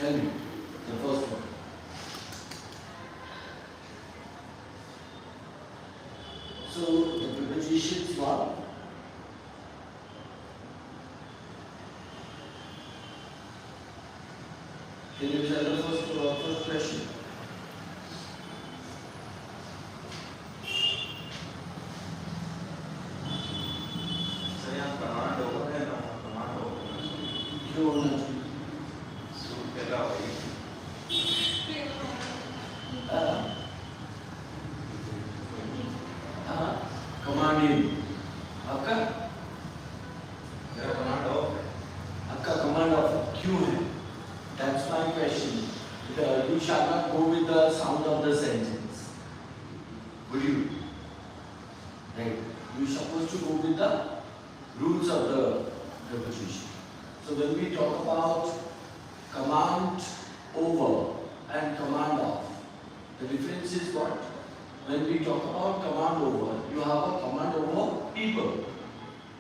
Tell me, the first one. So the prepositions one. Can you tell the first question? Sir यहाँ command over है ना command over क्यों होना चाहिए? Suit पहला वही कमांडिंग आपका मेरा कमांड ऑफ है आपका कमांड ऑफ क्यों है? That's my question. You shall not go with the sound of the sentence. Would you? Right. You're supposed to go with the rules of the preposition. So when we talk about command over and command off, the difference is what? When we talk about command over, you have a command over people.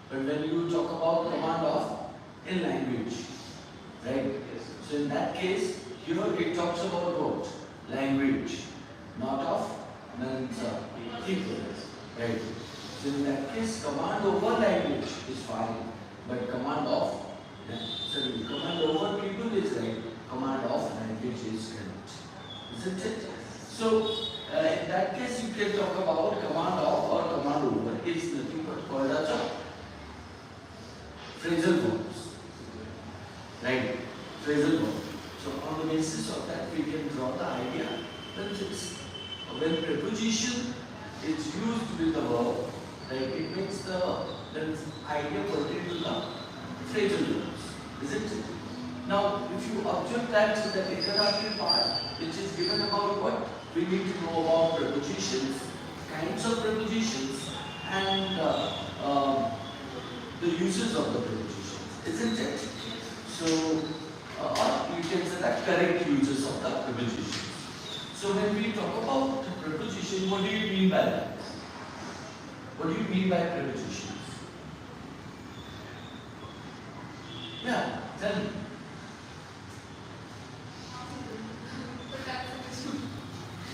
But when you talk about command off in language, right? So in that case, here it talks about what? Language, not of people, right? So in that case, command over language is fine, but command off, sorry, command over people is right, command off language is correct, isn't it? So in that case, you can talk about command off or command over is nothing but called as a phrasal verbs, right? Phrasal verb. So on the basis of that, we can draw the idea that when preposition is used with the verb, right, it makes the idea pertain to the phrasal verbs, isn't it? Now, if you observe that the interrogative part, which is given about what we need to know about prepositions, kinds of prepositions, and the uses of the prepositions, isn't it? So, or you can say that correct uses of the prepositions. So when we talk about the preposition, what do you mean by that? What do you mean by prepositions? Yeah, tell me.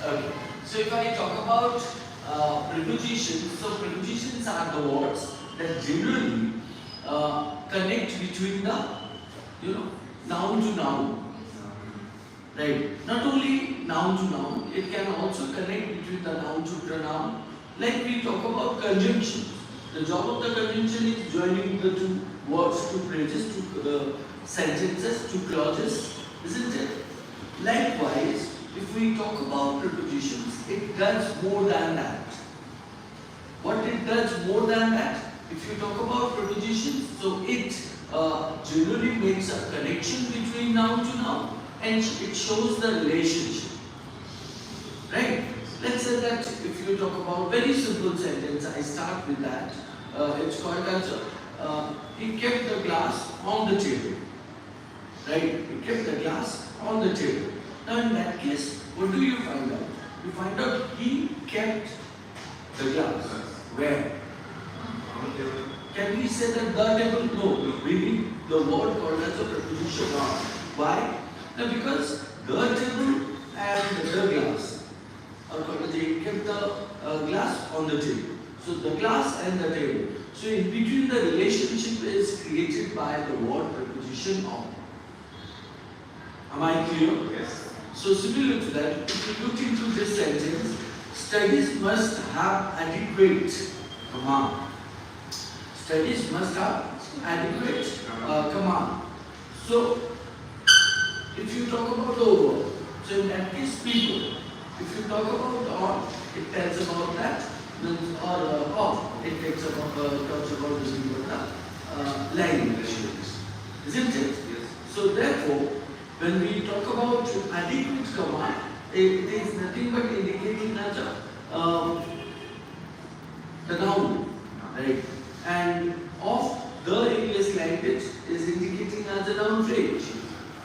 Okay. So if I talk about prepositions, so prepositions are the words that generally connect between the, noun to noun. Right. Not only noun to noun, it can also connect between the noun to pronoun. Like we talk about conjunctions. The job of the conjunction is joining the two words, two phrases, two sentences, two clauses, isn't it? Likewise, if we talk about prepositions, it does more than that. What it does more than that? If you talk about prepositions, so it generally makes a connection between noun to noun and it shows the relationship. Right? Let's say that if you talk about very simple sentence, I start with that. It's called as he kept the glass on the table. Right? He kept the glass on the table. Now in that case, what do you find out? You find out he kept the glass. Where? Can we say that the table? No. We need the word called as a preposition on. Why? Now because the table and the glass are called as he kept the glass on the table. So the glass and the table. So in between the relationship is created by the word preposition on. Am I clear? Yes. So similar to that, if you look into this sentence, studies must have adequate command. Studies must have adequate command. So if you talk about the over, so in that case people. If you talk about on, it tells about that, or off, it talks about the language, isn't it? Yes. So therefore, when we talk about adequate command, it is nothing but indicating as the noun, right? And of the English language is indicating as a noun phrase,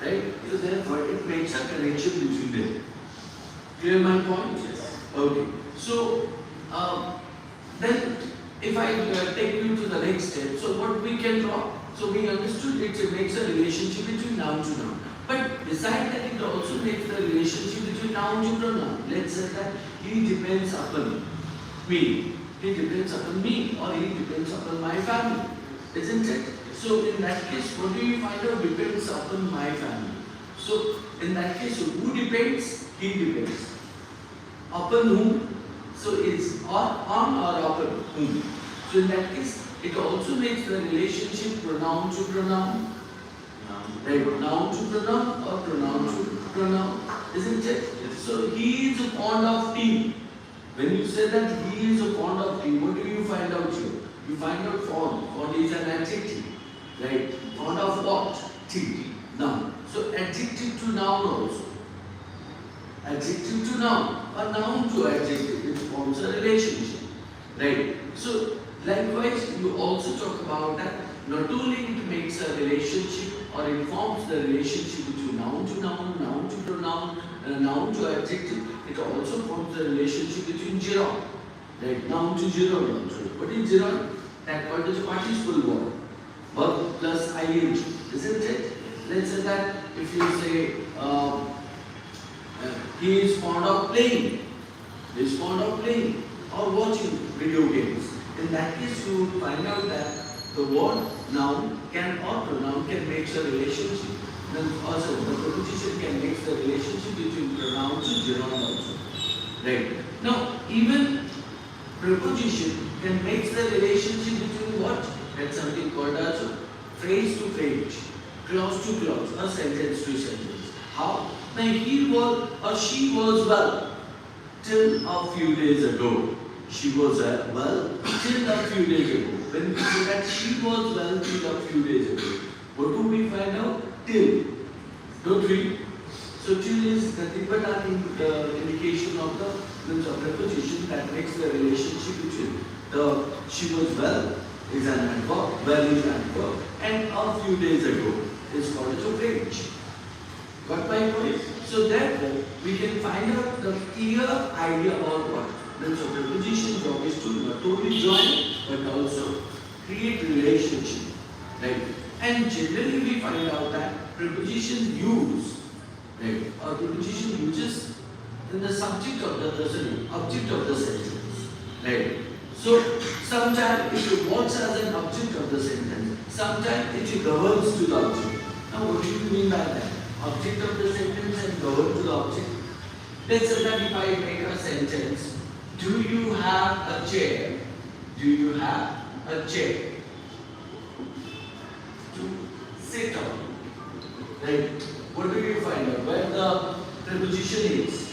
right? So therefore, it makes a connection between them. Clear my point? Yes. Okay. So then, if I take you to the next step, so what we can draw? So we understood it makes a relationship between noun to noun. But Besides that, it also makes the relationship between noun to pronoun. Let's say that he depends upon me. He depends upon me, or he depends upon my family. Isn't it? So in that case, what do you find out? Depends upon my family. So in that case, who depends? He depends. Upon whom? So it's on or upon whom. So in that case, it also makes the relationship pronoun to pronoun. Right? Noun to pronoun or pronoun to pronoun. Isn't it? So he is fond of tea. When you say that he is fond of tea, what do you find out here? You find out fond. Fond is an adjective. Right? Fond of what? Tea. Noun. So adjective to noun also. Adjective to noun or noun to adjective. It forms a relationship. Right? So likewise, you also talk about that not only it makes a relationship or it forms the relationship between noun to noun, noun to pronoun, noun to adjective, it also forms the relationship between gerund. Right? Noun to gerund also. What is gerund? That word is a participle word. Verb plus ing. Isn't it? Let's say that if you say he is fond of playing. He is fond of playing or watching video games. In that case, you will find out that the word noun can or pronoun can make a relationship. Then also the preposition can make the relationship between pronoun to gerund also. Right. Now even preposition can make the relationship between what? That's something called as phrase to phrase, clause to clause, a sentence to sentence. How? Now he was or she was well till a few days ago. She was well till a few days ago. When we say that she was well till a few days ago, what do we find out? Till. Don't we? So till is nothing but an indication of the preposition that makes the relationship between the she was well is an adverb, well is an adverb, and a few days ago is called as a phrase. Got my point? So therefore, we can find out the clear idea about what. Then so preposition job is to not only join but also create relationship. Right? And generally we find out that preposition use, right, or preposition uses in the subject of the object of the sentence. Right? So sometimes it works as an object of the sentence, sometimes it governs to the object. Now what do you mean by that? Object of the sentence and govern to the object. Let's say that if I make a sentence, do you have a chair? Do you have a chair to sit on? Right? What do you find out? Where the preposition is.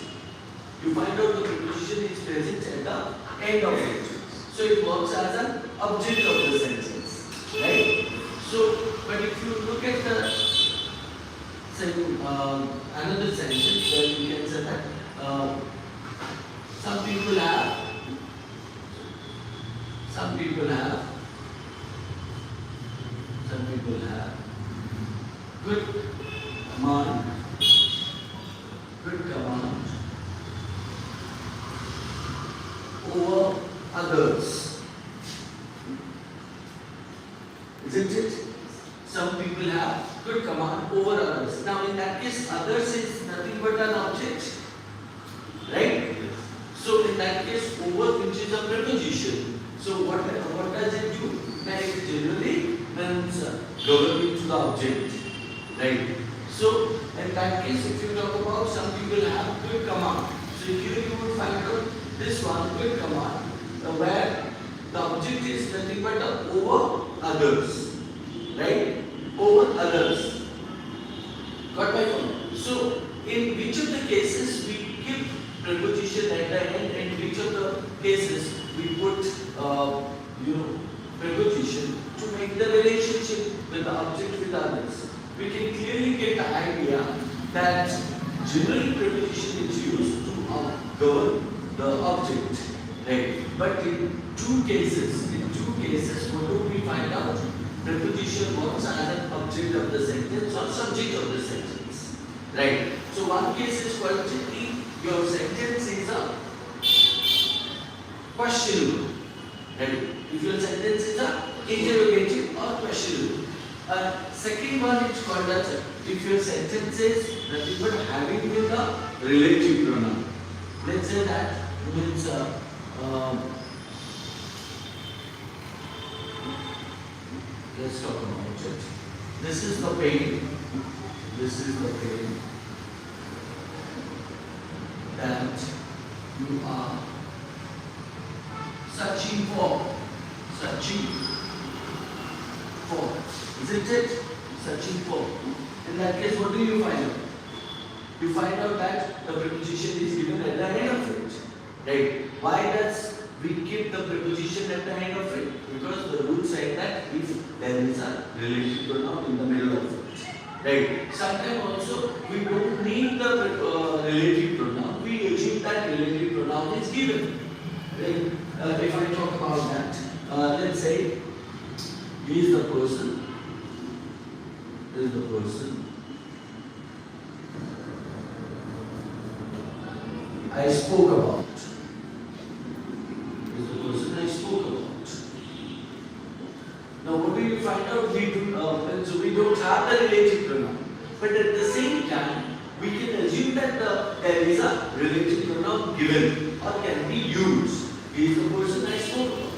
You find out the preposition is present at the end of it. So it works as an object of the sentence. Right? So, but if you look at the another sentence where you can say that some people have good command over others. Isn't it? Some people have good command over others. Now in that case, others is nothing but an object. Right? So in that case, over which is a preposition. So what does it do? Now it generally means governing to the object. Right? So in that case, if you talk about some people have good command. So here you would find out this one, good command, where the object is nothing but over others. Right? Over others. Got my point? So in which of the cases we keep preposition at the end, and which of the cases we put preposition to make the relationship with the object with others. We can clearly get the idea that generally preposition is used to govern the object. Right? But in two cases, what do we find out? Preposition works as an object of the sentence or subject of the sentence. Right? So one case is quite simply your sentence is a questionable. Right? If your sentence is a interrogative or questionable. Second one is called as if your sentence says nothing but having with the relative pronoun. Let's say that means let's talk about it. This is the pain. This is the pain that you are searching for. Searching for. Isn't it? Searching for. In that case, what do you find out? You find out that the preposition is given at the end of it. Right? Why does we keep the preposition at the end of it? Because the rule said that if there is a relative pronoun in the middle of it. Right? Sometimes also we don't need the relative pronoun. We assume that relative pronoun is given. Right? If I talk about that, let's say he is the person. Is the person I spoke about. Is the person I spoke about. Now, what do you find out? So we don't have the relative pronoun, but at the same time, we can assume that there is a relative pronoun given or can be used. He is the person I spoke about.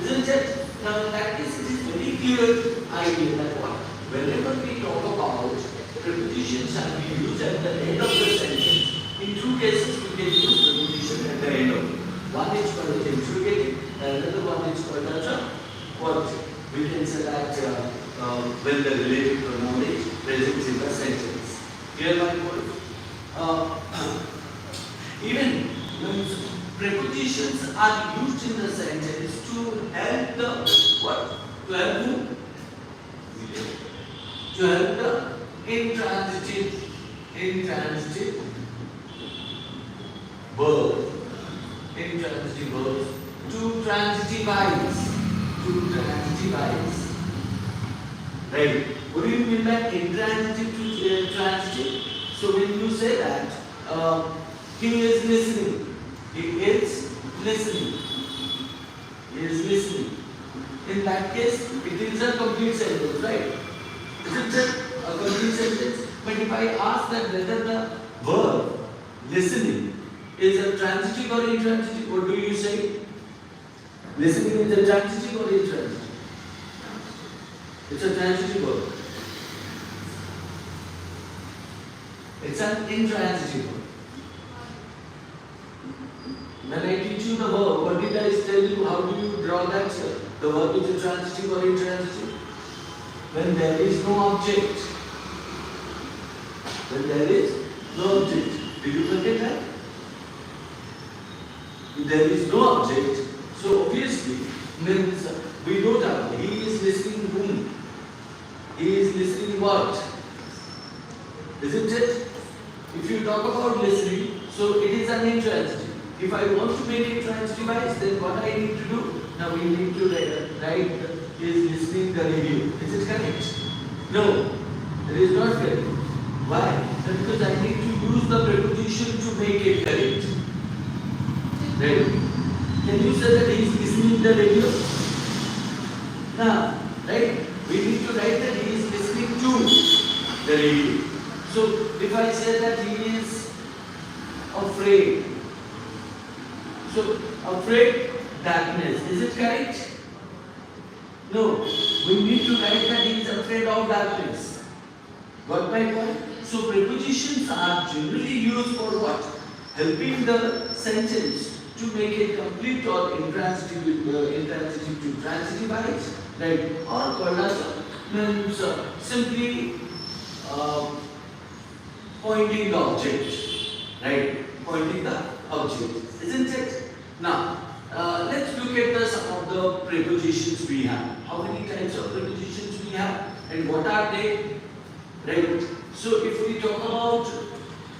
Isn't it? Now, in that case, it is very clear idea that what? Whenever we talk about prepositions shall be used at the end of the sentence, in two cases we can use preposition at the end of it. One is called as interrogative, and another one is called as what? We can say that when the relative pronoun is present in the sentence. Clear my point? Even when prepositions are used in the sentence to help the what? To help who? To help the intransitive verb, to transitivize, right? What do you mean by intransitive to transitive? So when you say that he is listening, he is listening, he is listening. In that case, it is a complete sentence, right? Isn't it a complete sentence? But if I ask that whether the verb listening is a transitive or intransitive, what do you say? Listening is a transitive or intransitive? It's a transitive verb. It's an intransitive verb. When I teach you the verb, what did I tell you? How do you draw that? The verb is a transitive or intransitive? When there is no object. When there is no object. Did you forget that? If there is no object, so obviously means we don't have. He is listening whom? He is listening what? Isn't it? If you talk about listening, so it is an intransitive. If I want to make it transitivized, then what I need to do? Now we need to write is listening the radio. Is it correct? No, it is not correct. Why? Because I need to use the preposition to make it correct. Right? Can you say that he is listening the radio? Now, right? We need to write that he is listening to the radio. So if I say that he is afraid, so afraid darkness, is it correct? No, we need to write that he is afraid of darkness. Got my point? So prepositions are generally used for what? Helping the sentence to make it complete or intransitive to transitivize, right? Or called as means simply pointing the object, right? Pointing the object, isn't it? Now, let's look at some of the prepositions we have. How many types of prepositions we have and what are they? Right? So if we talk about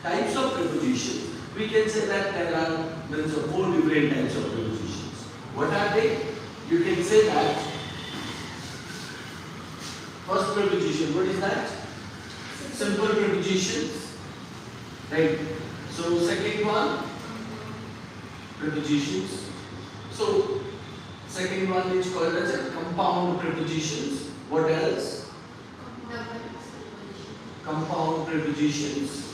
types of prepositions, we can say that there are 4 different types of prepositions. What are they? You can say that first preposition, what is that? Simple prepositions. Right? So second one, prepositions. So second one is called as a compound prepositions. What else? compound prepositions.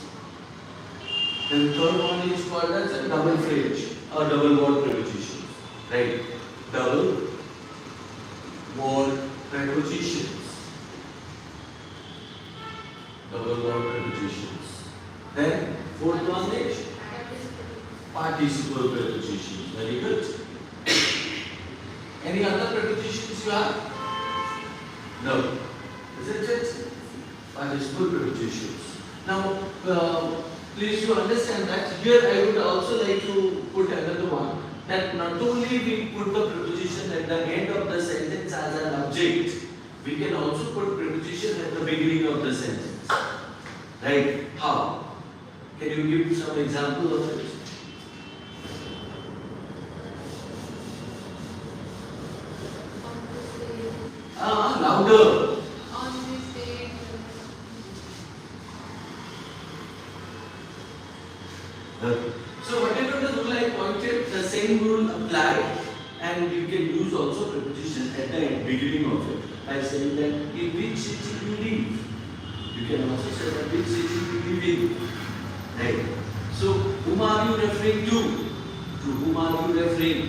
Then third one is called as a double phrase or double word prepositions. Right? Double word prepositions. Double word prepositions. Then fourth one is participle prepositions. Very good. Any other prepositions you have? No. Isn't it? Participle prepositions. Now, please you understand that here I would also like to put another one, that not only we put the preposition at the end of the sentence as an object, we can also put preposition at the beginning of the sentence. Right? How? Can you give some example of it? Louder. So whatever the rule I pointed, the same rule apply, and you can use also preposition at the beginning of it by saying that in which city you live. You can also say that which city you live in. Right? So whom are you referring to? To whom are you referring?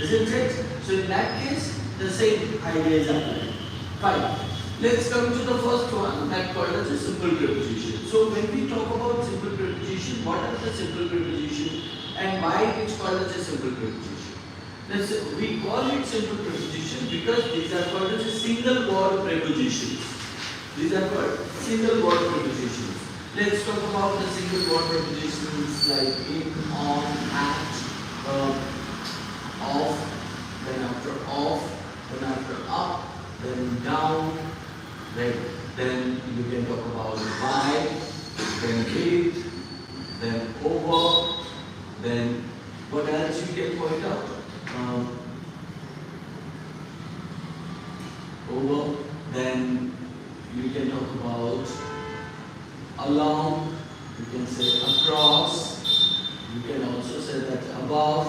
Isn't it? So in that case, the same idea is applied. Fine. Let's come to the first one that called as a simple preposition. So when we talk about simple preposition, what are the simple preposition and why it's called as a simple preposition? We call it simple preposition because these are called as a single word prepositions. These are called single word prepositions. Let's talk about the single word prepositions like in, on, at, off, then after off, then after up, then down. Right? Then you can talk about by, then with, then over, then what else you can point out? Over, then you can talk about along, you can say across, you can also say that above,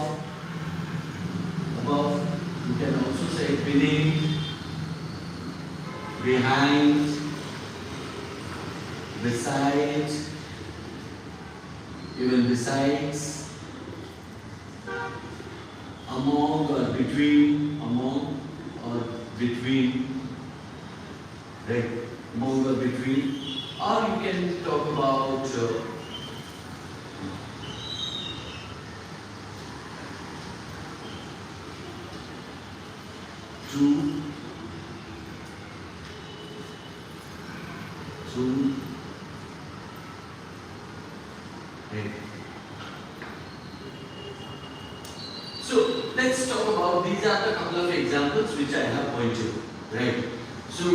you can also say beneath, behind, beside, even besides, among or between, right? Among or between, or you can talk about to, right. So let's talk about, these are the couple of examples which I have pointed, right? So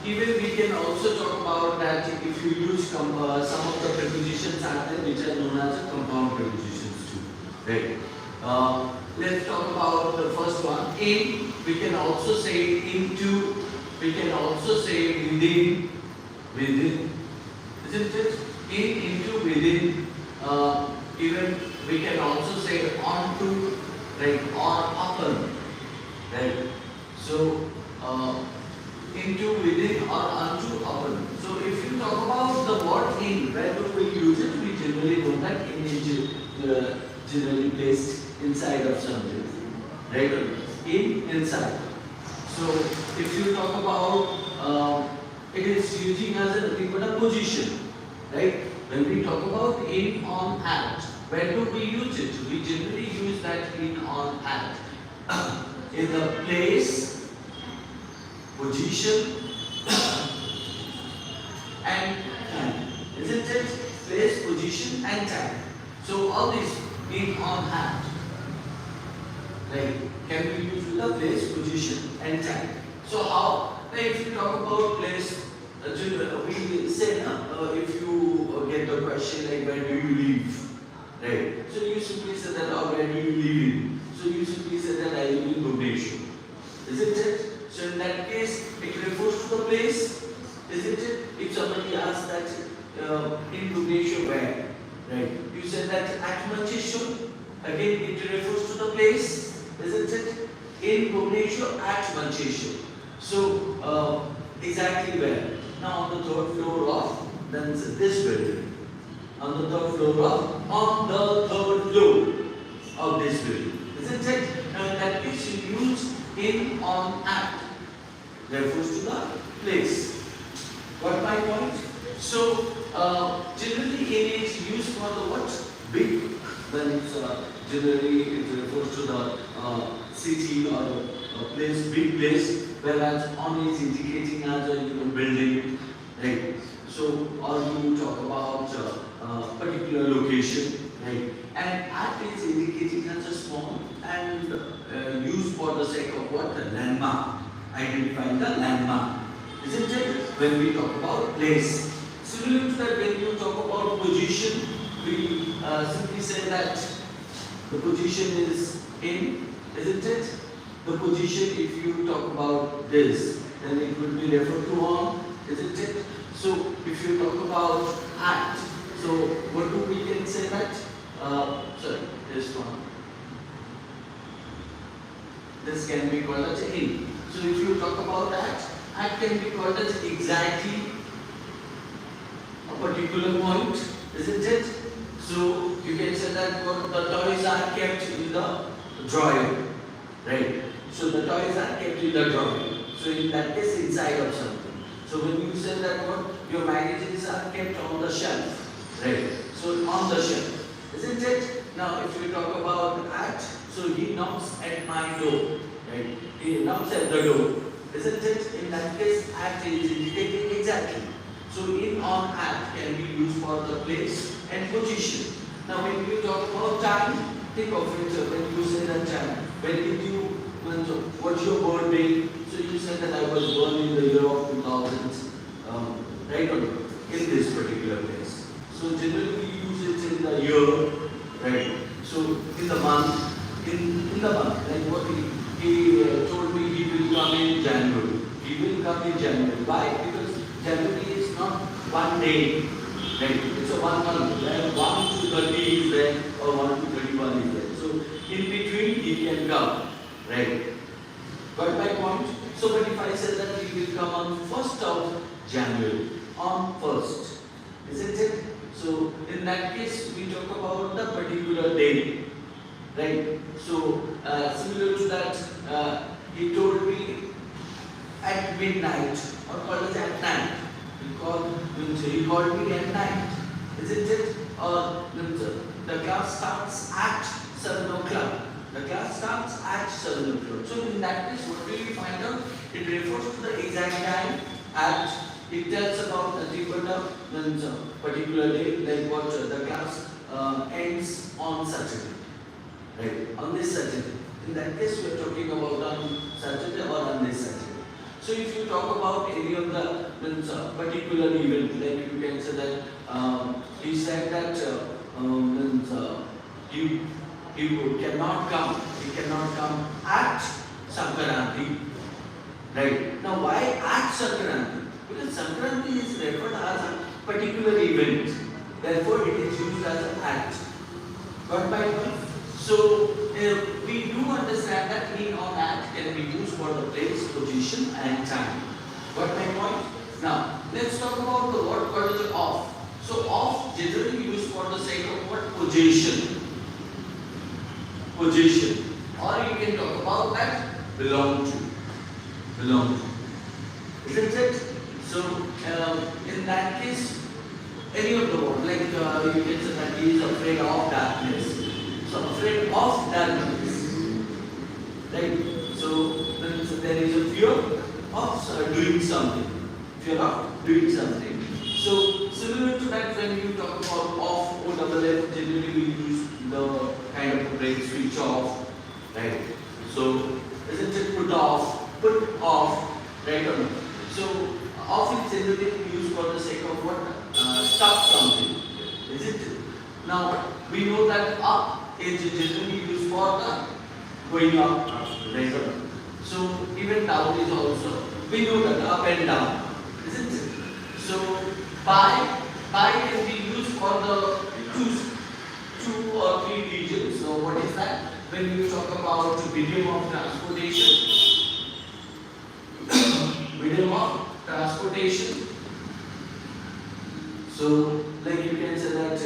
even we can also talk about that if you use some of the prepositions are there which are known as compound prepositions too, right? Let's talk about the first one. In, we can also say into, we can also say within, isn't it? In, into, within, even we can also say onto, right, or upon, right? So into, within, or onto, upon. So if you talk about the word in, where do we use it? We generally know that in is generally placed inside of something, right? In, inside. So if you talk about it is using as a position, right? When we talk about in, on, at, where do we use it? We generally use that in, on, at in the place, position, and time. Isn't it? Place, position, and time. So all these in, on, at, right, can be used with the place, position, and time. So how? If you talk about place, we say if you get the question like where do you live, right? So you simply say that where do you live in? So you simply say that I live in Bhubaneswar, isn't it? So in that case, it refers to the place, isn't it? If somebody asks that in Bhubaneswar where, right? You say that at Mancheshwar, again it refers to the place, isn't it? In Bhubaneswar, at Mancheshwar. So exactly where? Now on the third floor of then this building. On the third floor of this building. Isn't it? That is used in, on, at. Refers to the place. Got my point? So generally it is used for the what? Big. Then it's generally it refers to the city or a place, big place. Whereas on is indicating as a building, right? So or you talk about particular location, right? And at is indicating as a small and used for the sake of what? The landmark. Identifying the landmark. Isn't it? When we talk about place. Similar to that, when you talk about position, we simply say that the position is in, isn't it? The position, if you talk about this, then it would be referred to on, isn't it? So if you talk about at, so what do we can say that? Sorry, this one. This can be called as in. So if you talk about at can be called as exactly a particular point, isn't it? So you can say that what the toys are kept in the drawer, right? So the toys are kept in the drawer. So in that case, inside of something. So when you say that what your magazines are kept on the shelf, right? So on the shelf, isn't it? Now if you talk about at, so he knocks at my door, right? He knocks at the door, isn't it? In that case, at is indicating exactly. So in, on, at can be used for the place and position. Now when you talk about time, think of it when you say that time. When did you, what's your birthday? So you said that I was born in the year of 2000, right or not? In this particular place. So generally we use it in the year, right? So in the month, in the month, like what he told me he will come in January. He will come in January. Why? Because January is not one day, right? It's a 1 month. Where 1 to 30 is there or 1 to 31 is there. So in between he can come, right? Got my point? So but if I say that he will come on 1st of January, on 1st, isn't it? So in that case we talk about the particular day, right? So similar to that, he told me at midnight or called as at night. He called me at night, isn't it? Or the class starts at 7 o'clock. The class starts at 7 o'clock. So in that case, what will you find out? It refers to the exact time at. It tells about the particular day, like what the class ends on Saturday, right? On this Saturday. In that case, we are talking about on Saturday or on this Saturday. So if you talk about any of the particular event, like you can say that he said that he cannot come at Sankranti, right? Now why at Sankranti? Because Sankranti is referred as a particular event, therefore it is used as an act. Got my point? So we do understand that in or at can be used for the place, position and time. Got my point? Now let's talk about the word called as of. So of generally used for the sake of what? Position. Position. Or you can talk about that belong to. Belong to. Isn't it? So in that case, any of the word, like you can say that he is afraid of darkness. So afraid of darkness, right? So there is a fear of doing something. Fear of doing something. So similar to that, when you talk about off or double F, generally we use the kind of break switch off, right? So isn't it put off, right or not? So off is generally used for the sake of what? Stop something, isn't it? Now we know that up is generally used for the going up, right? So even down is also, we know that up and down, isn't it? So by can be used for the two or three regions. So what is that? When you talk about medium of transportation, medium of transportation, So, like you can say that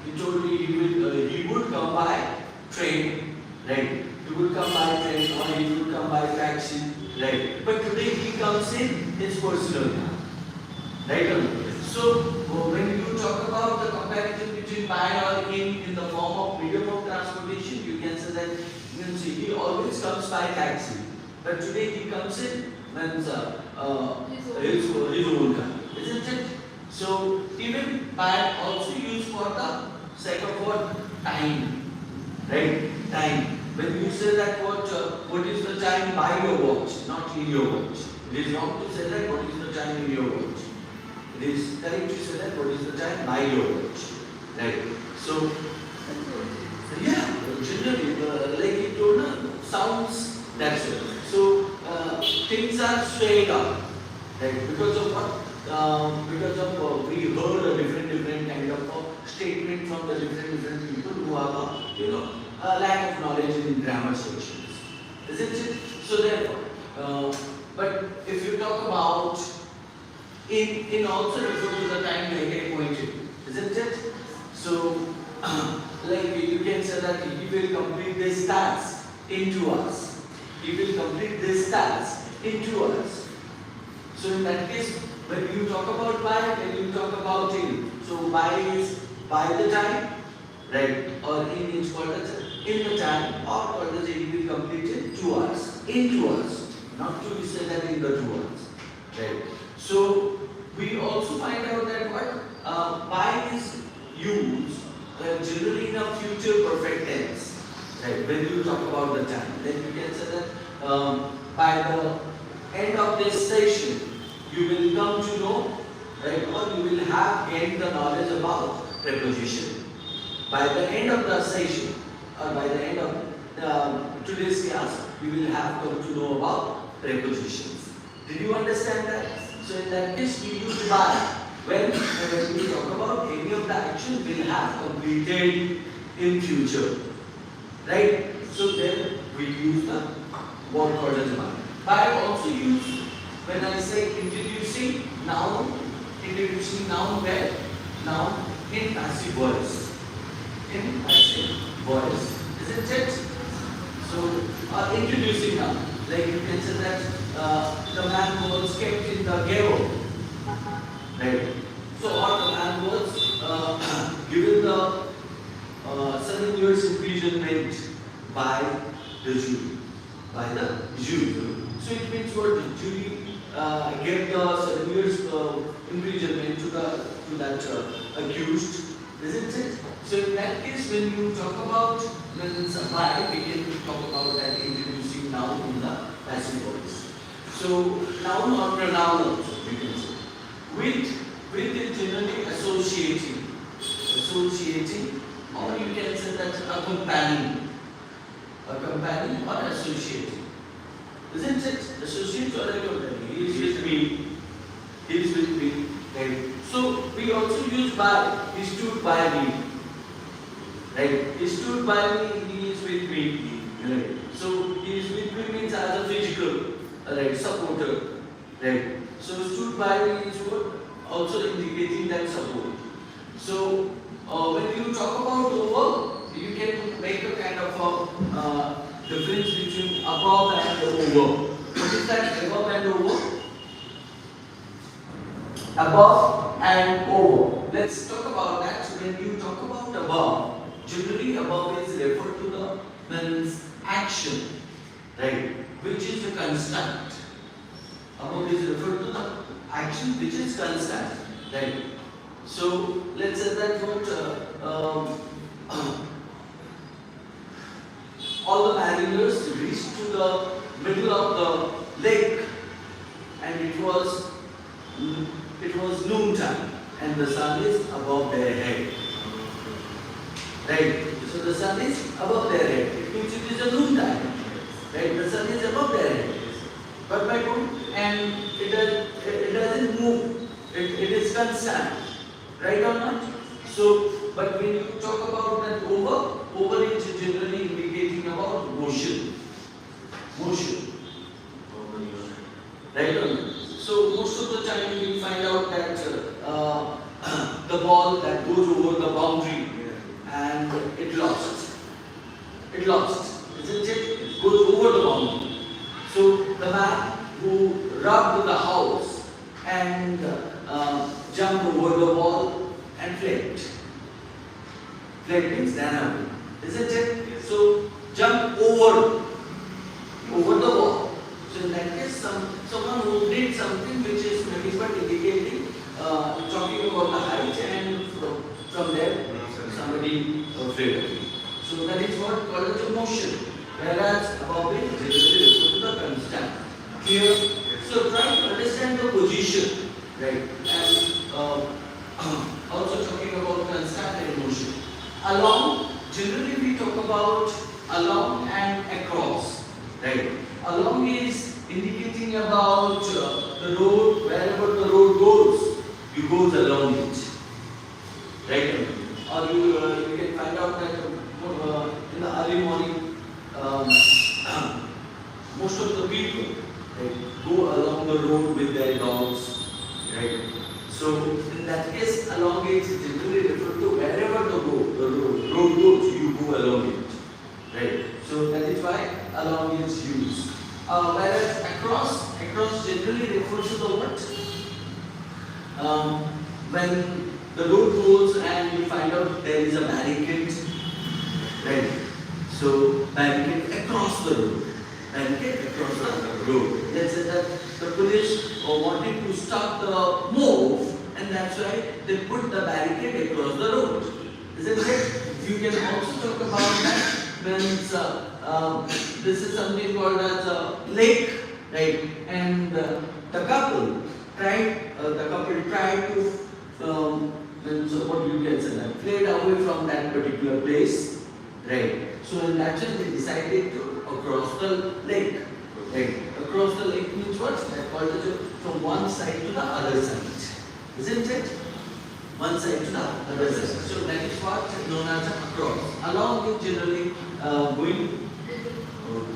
he told me he would come by train, right? He would come by train or he would come by taxi, right? But today he comes in his personal car, right? So, when you talk about the comparison between by or in the form of medium of transportation, you can say that you can see he always comes by taxi, but today he comes in when his own car, isn't it? So even by also used for the sake of what time, right? Time. When you say that what is the time by your watch, not in your watch. It is wrong to say that what is the time in your watch. It is correct to say that what is the time by your watch, right? So yeah, generally like it told sounds that's it. So things are straight up, right? Because of what? Because of we heard a different kind of statement from the different people who have a lack of knowledge in grammar sections, isn't it? So therefore, but if you talk about in also refer to the time like I pointed, isn't it? So like you can say that he will complete this task in 2 hours. He will complete this task in 2 hours. So in that case, when you talk about by, when you talk about in, so by is by the time, right? Or in is called as in the time, or called as he will complete in 2 hours. In 2 hours, not to say that in the 2 hours, right? So we also find out that what by is used generally in a future perfect tense, right? When you talk about the time, then you can say that by the end of this session, you will come to know, right, or you will have gained the knowledge about preposition. By the end of the session, or by the end of today's class, you will have come to know about prepositions. Did you understand that? So in that case, we use by when we talk about any of the action we will have completed in future, right? So then we use the word called as by. By also use when I say introducing noun where? Noun in passive voice. In passive voice. Isn't it? So, introducing noun. Like you can say that the man was kept in the ghetto. Right? So, or the man was given the 7 years imprisonment by the Jew. By the Jew. So, it means what the Jew gave the 7 years imprisonment to that accused, isn't it? So in that case, when you talk about by, we can talk about that introducing noun in the passive voice. So noun or pronoun also we can say. With it generally associating, or you can say that accompanying or associating. Isn't it? Associate or accompanying. He is with me. He is with me. Right. So we also use by. He stood by me. Right. He stood by me. He is with me. Right. So he is with me means as a physical, right, supporter. Right. So stood by me is what also indicating that support. So when you talk about over, you can make a kind of a difference between above and over. What is that above and over? Above and over. Let's talk about that. So when you talk about above, generally above is referred to the means action, right? Which is the constant. Above is referred to the action which is constant, right? So let's say that what all the mariners reached to the middle of the lake, and it was noontime, and the sun is above their head. Right? So the sun is above their head. It means it is a noontime. Right? The sun is above their head. But my point, and it doesn't move. It is constant. Right or not? So, but when you talk about that over is generally indicating about motion. Right or not? So most of the time you will find out that ball that goes over the boundary and it lost. It lost, isn't it? It goes over the boundary. So the man who rubbed the house and jumped over the wall and fled. Fled means ran away, isn't it? So jump over the wall. So in that case, someone who did something which is nothing but indicating, talking about the height, and from there somebody fled away. So that is what called as a motion. Whereas above it generally refer to the constant. Clear? So try to understand the position, right? And also talking about constant and motion. Along, generally we talk about along and across, right? Along is indicating about the road, wherever the road goes, you go along it, right? Or you can find out that in the early morning, most of the people, right, go along the road with their dogs, right? So in that case, along it is generally referred to wherever the road goes, you go along it, right? So that is why along is used. Whereas across generally refers to the what? When the road goes and you find out there is a barricade, right? So barricade across the road. Barricade across the road. Let's say that the police wanted to stop the move, and that's why they put the barricade across the road. Isn't it? You can also talk about that when this is something called as a lake, right? And the couple tried to so what you can say that fled away from that particular place, right? So in that sense they decided to cross the lake, right? Across the lake means what? That called as from one side to the other side, isn't it? One side to the other side. So that is what known as across. Along is generally going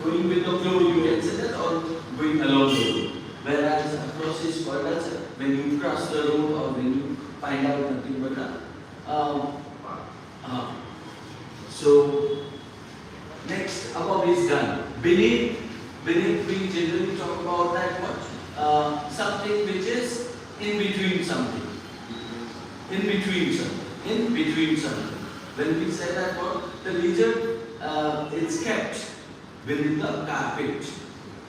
with the flow, you can say that, or going along the road. Whereas across is called as when you cross the road or when you find out nothing but so next, above is done. Beneath we generally talk about that what? Something which is in between something. In between something. When we say that what? The region is kept within the carpet.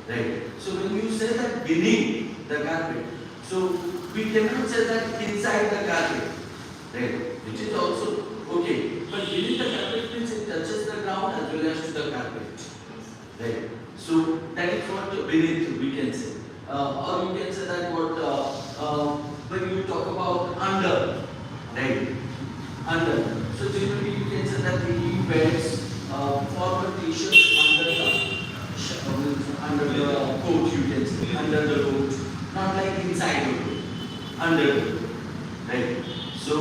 Right? So when you say that beneath the carpet, so we cannot say that inside the carpet, right? Which is also okay. But beneath the carpet means it touches the ground as well as to the carpet, right? So that is what beneath we can say. Or you can say that what when you talk about under, right? Under. So generally you can say that he wears formal t-shirt under the coat, you can say, under the coat, not like inside the coat, under the coat, right? So,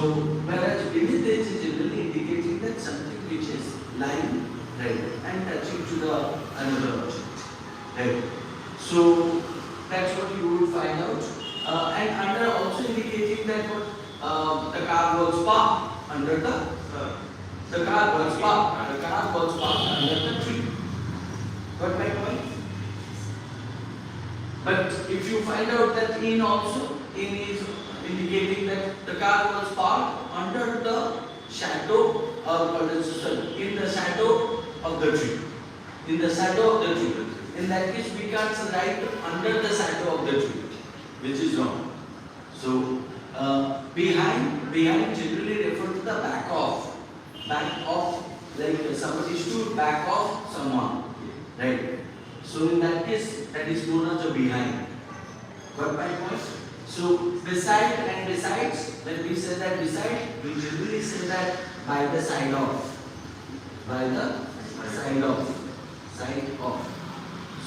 whereas beneath it is generally indicating that something which is lying, right, and touching to the another object, right? So, that's what you will find out. And under also indicating that what the car was parked under the car was parked under the tree. Got my point? But if you find out that in is indicating that the car was parked under the shadow in the shadow of the tree. In the shadow of the tree. In that case, we can't write under the shadow of the tree, which is wrong. So, behind generally refer to the back of, like somebody stood back of someone. Right? So in that case, that is known as a behind. Got my point? So beside and besides, when we say that beside, we generally say that by the side of. By the side of. Side of.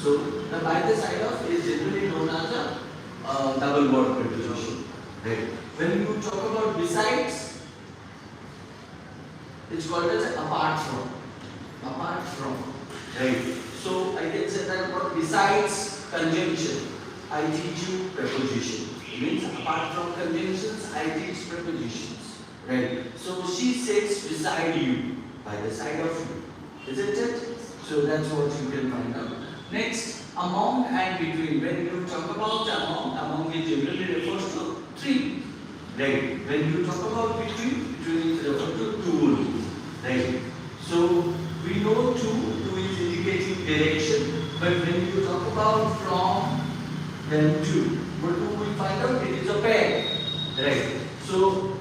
So the by the side of is generally known as a double word preposition. Right? When you talk about besides, it's called as apart from. Apart from. Right? So I can say that what besides conjunction, I teach you preposition. It means apart from conjunctions, I teach prepositions. Right. So she sits beside you, by the side of you. Isn't it? So that's what you can find out. Next, among and between. When you talk about among it generally refers to three. Right. When you talk about between is referred to two only. Right. So we know two is indicating direction. But when you talk about from, then to, what do we find out? It is a pair. Right. So,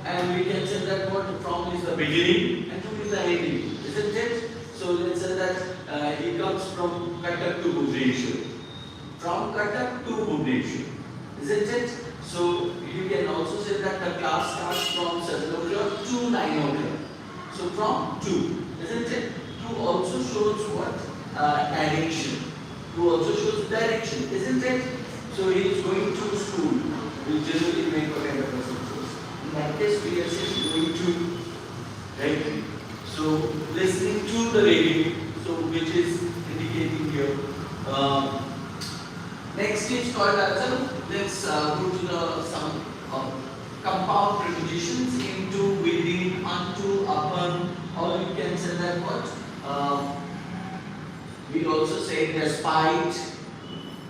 and we can say that what from is the beginning and to is the ending, isn't it? So let's say that he comes from Cuttack to Bhubaneswar. From Cuttack to Bhubaneswar, isn't it? So you can also say that the class starts from 7 o'clock to 9 o'clock. So from 2, isn't it? 2 also shows what? Direction. 2 also shows direction, isn't it? So he is going to school. We generally make a kind of a sentence. In that case, we are saying going to, right? So listening to the radio, so which is indicating here. Next is called as let's go to the some compound prepositions into, within, unto, upon, or you can say that what? We also say despite.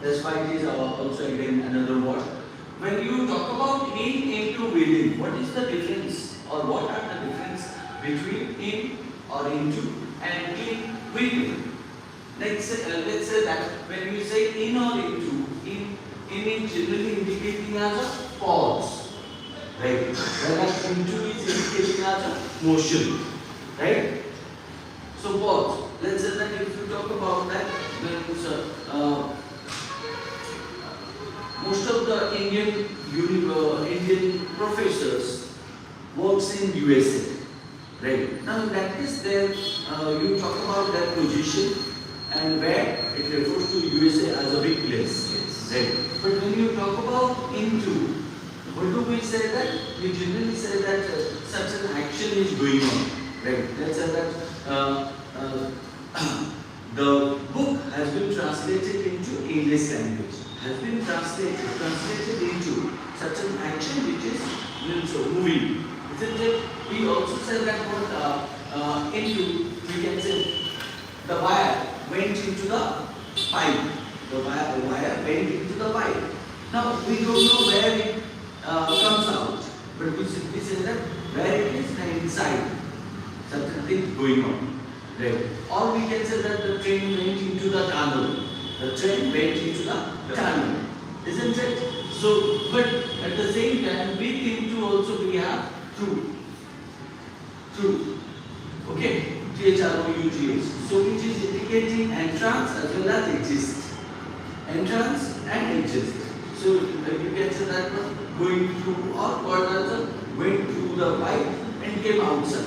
Despite is also again another word. When you talk about in, into, within, what is the difference or what are the difference between in or into and in, within? Let's say that when we say in or into, in is generally indicating as a pause, right? Whereas into is indicating as a motion, right? So pause. Let's say that if you talk about that, then most of the Indian professors works in USA, right? Now in that case, then you talk about that position and where it refers to USA as a big place, yes, right? But when you talk about into, what do we say that? We generally say that such an action is going on, right? Let's say that the book has been translated into English language. Has been translated into such an action which is moving. Isn't it? We also say that what into, we can say the wire went into the pipe. The wire went into the pipe. Now we don't know where it comes out, but we simply say that where it is inside, something thing going on. Right. Or we can say that the train went into the tunnel. The train went into the tunnel, isn't it? So, but at the same time, with into also we have through. Through. Okay? THROUGH. So, which is indicating entrance as well as exist. Entrance and exist. So, you can say that going through or called as went through the pipe and came outside.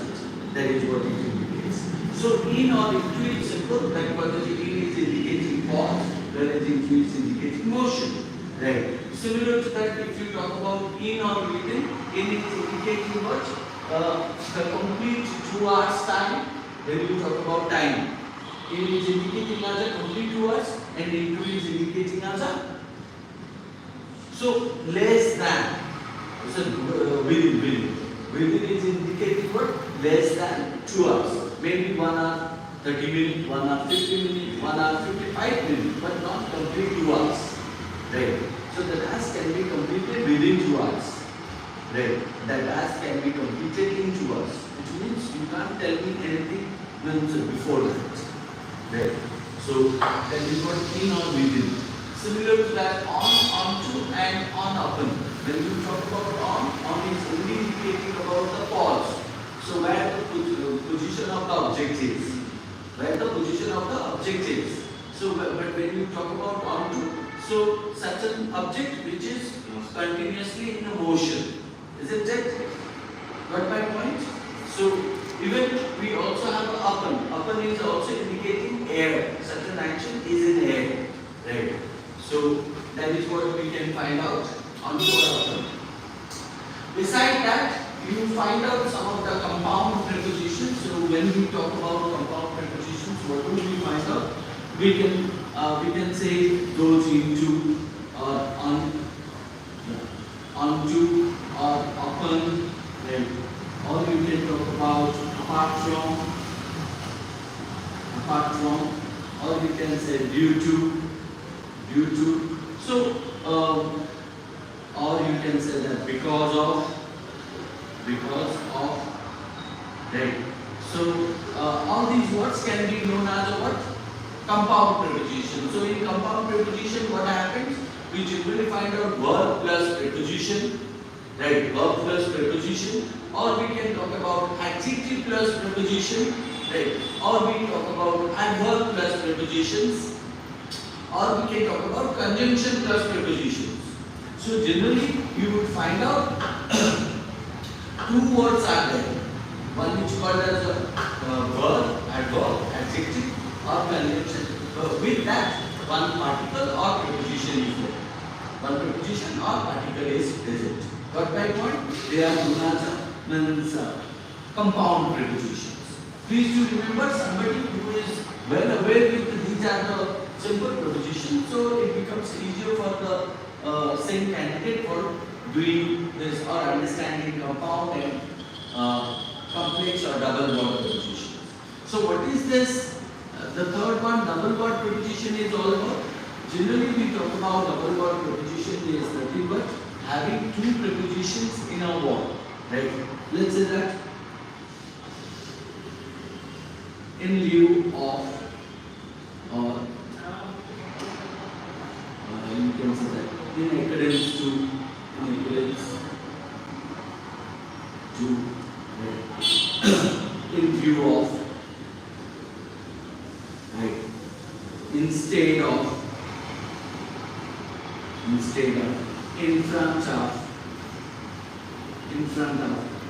That is what it indicates. So, in or into is simple, that because in is indicating pause, whereas into is indicating motion. Right. Similar to that, if you talk about in or within, in is indicating what? The complete 2 hours time. Then you talk about time. In is indicating as a complete 2 hours, and into is indicating as a so less than. So within. Within is indicating what? Less than 2 hours. Maybe 1 hour, 30 minutes, 1 hour, 50 minutes, 1 hour, 55 minutes, but not complete 2 hours. Right. So the task can be completed within 2 hours. Right. The task can be completed in 2 hours. Which means you can't tell me anything before that. Right. So that is what in or within. Similar to that, on, onto, and on upon. When you talk about on is only indicating about the pause. So where the position of the object is. Where the position of the object is. So, but when you talk about onto, so such an object which is continuously in motion, isn't it? Got my point? So even we also have upon. Upon is also indicating air. Such an action is in air, right? So that is what we can find out onto or upon. Beside that, you find out some of the compound prepositions. So when we talk about compound prepositions, what do we find out? We can say goes into or on, onto or upon, right? Or due to. So, or you can say that because of, right. So, all these words can be known as a what? Compound preposition. So, in compound preposition, what happens? We generally find out verb plus preposition, right? Verb plus preposition, or we can talk about adjective plus preposition, right? Or we talk about adverb plus prepositions, or we can talk about conjunction plus prepositions. So generally you would find out two words are there. One which is called as a verb, adverb, adjective or conjunction. With that one particle or preposition is there. One preposition or particle is present. Got my point? They are known as compound prepositions. Please do remember, somebody who is well aware with these are the simple prepositions, so it becomes easier for the same candidate for doing this or understanding compound and complex or double word prepositions. So what is this? The third one, double word preposition, is all about. Generally we talk about double word preposition is nothing but having two prepositions in a word, right? Let's say that in lieu of, or you can say that in accordance to, in view of, right? Instead of, in front of.